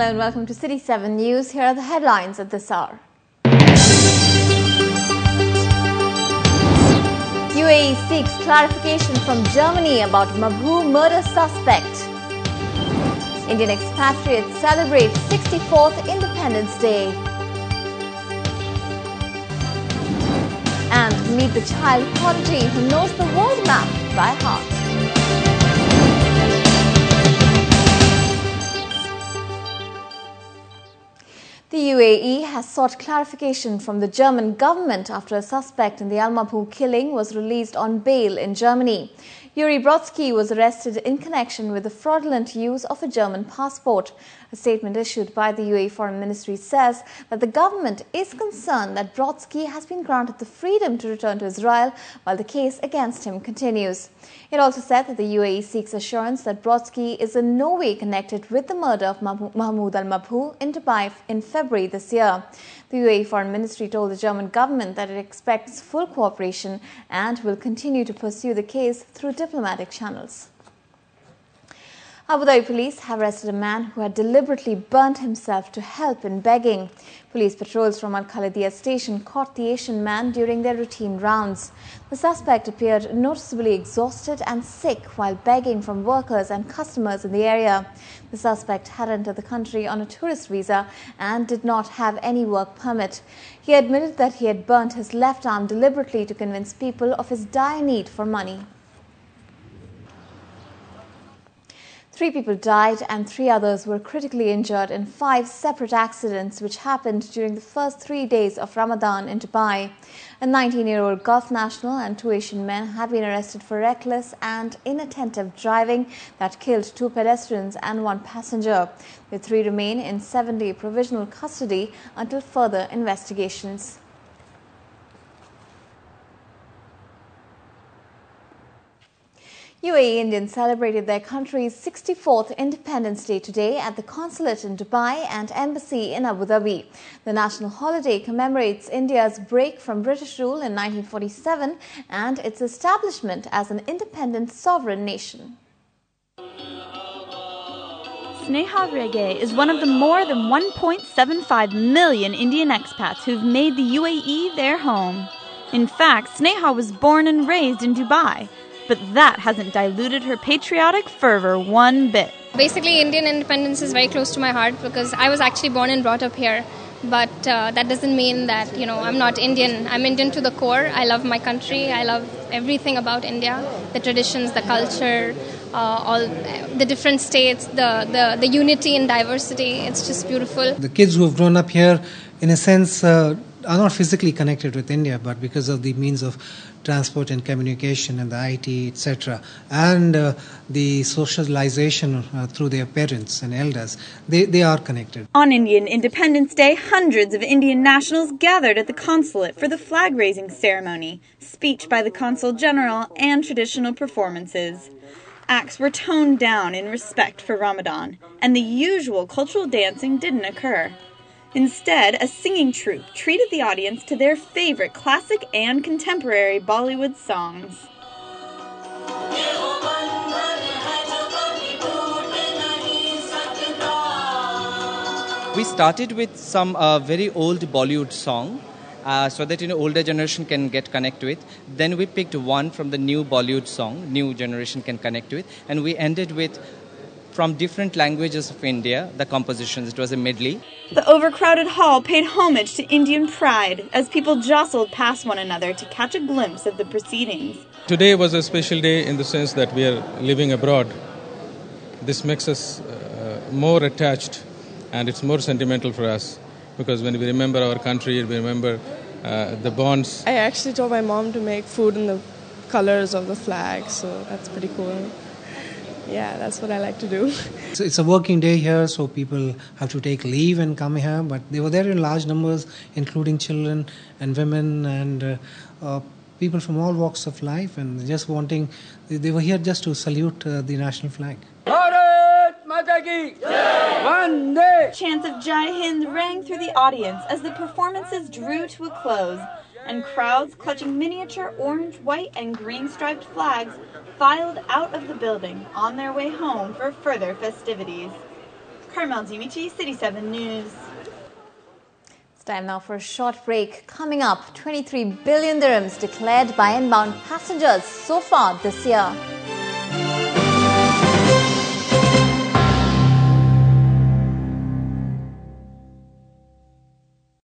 Hello and welcome to City 7 News. Here are the headlines at this hour. UAE seeks clarification from Germany about Mabhou murder suspect. Indian expatriates celebrate 64th Independence Day. And meet the child prodigy who knows the world map by heart. The UAE has sought clarification from the German government after a suspect in the Al Mabhou killing was released on bail in Germany. Yuri Brodsky was arrested in connection with the fraudulent use of a German passport. A statement issued by the UAE Foreign Ministry says that the government is concerned that Brodsky has been granted the freedom to return to Israel while the case against him continues. It also said that the UAE seeks assurance that Brodsky is in no way connected with the murder of Mahmoud al-Mabhou in Dubai in February this year. The UAE Foreign Ministry told the German government that it expects full cooperation and will continue to pursue the case through diplomatic channels. Abu Dhabi police have arrested a man who had deliberately burnt himself to help in begging. Police patrols from Al Khalidiyah station caught the Asian man during their routine rounds. The suspect appeared noticeably exhausted and sick while begging from workers and customers in the area. The suspect had entered the country on a tourist visa and did not have any work permit. He admitted that he had burnt his left arm deliberately to convince people of his dire need for money. 3 people died and 3 others were critically injured in 5 separate accidents which happened during the first 3 days of Ramadan in Dubai. A 19-year-old Gulf national and 2 Asian men have been arrested for reckless and inattentive driving that killed 2 pedestrians and 1 passenger. The 3 remain in 7-day provisional custody until further investigations. UAE Indians celebrated their country's 64th Independence Day today at the consulate in Dubai and embassy in Abu Dhabi. The national holiday commemorates India's break from British rule in 1947 and its establishment as an independent sovereign nation. Sneha Rege is one of the more than 1.75 million Indian expats who've made the UAE their home. In fact, Sneha was born and raised in Dubai. But that hasn't diluted her patriotic fervor one bit. Basically, Indian independence is very close to my heart because I was actually born and brought up here. But that doesn't mean that, I'm not Indian. I'm Indian to the core. I love my country. I love everything about India. The traditions, the culture, all the different states, the unity and diversity. It's just beautiful. The kids who have grown up here, in a sense, are not physically connected with India, but because of the means of transport and communication and the IT, etc., and the socialization through their parents and elders, they are connected. On Indian Independence Day, hundreds of Indian nationals gathered at the consulate for the flag-raising ceremony, speech by the Consul General, and traditional performances. Acts were toned down in respect for Ramadan, and the usual cultural dancing didn't occur. Instead, a singing troupe treated the audience to their favorite classic and contemporary Bollywood songs. We started with some very old Bollywood song so that older generation can get connect with. Then we picked one from the new Bollywood song, new generation can connect with, and we ended with from different languages of India, the compositions. It was a medley. The overcrowded hall paid homage to Indian pride as people jostled past one another to catch a glimpse of the proceedings. Today was a special day in the sense that we are living abroad. This makes us more attached, and it's more sentimental for us because when we remember our country, we remember the bonds. I actually told my mom to make food in the colors of the flag, so that's pretty cool. Yeah, that's what I like to do. So it's a working day here, so people have to take leave and come here, but they were there in large numbers, including children and women and people from all walks of life, and just they were here just to salute the national flag. Chants of Jai Hind rang through the audience as the performances drew to a close, and crowds clutching miniature orange, white, and green striped flags filed out of the building on their way home for further festivities. Carmel Dimichi, City 7 News. It's time now for a short break. Coming up, 23 billion dirhams declared by inbound passengers so far this year.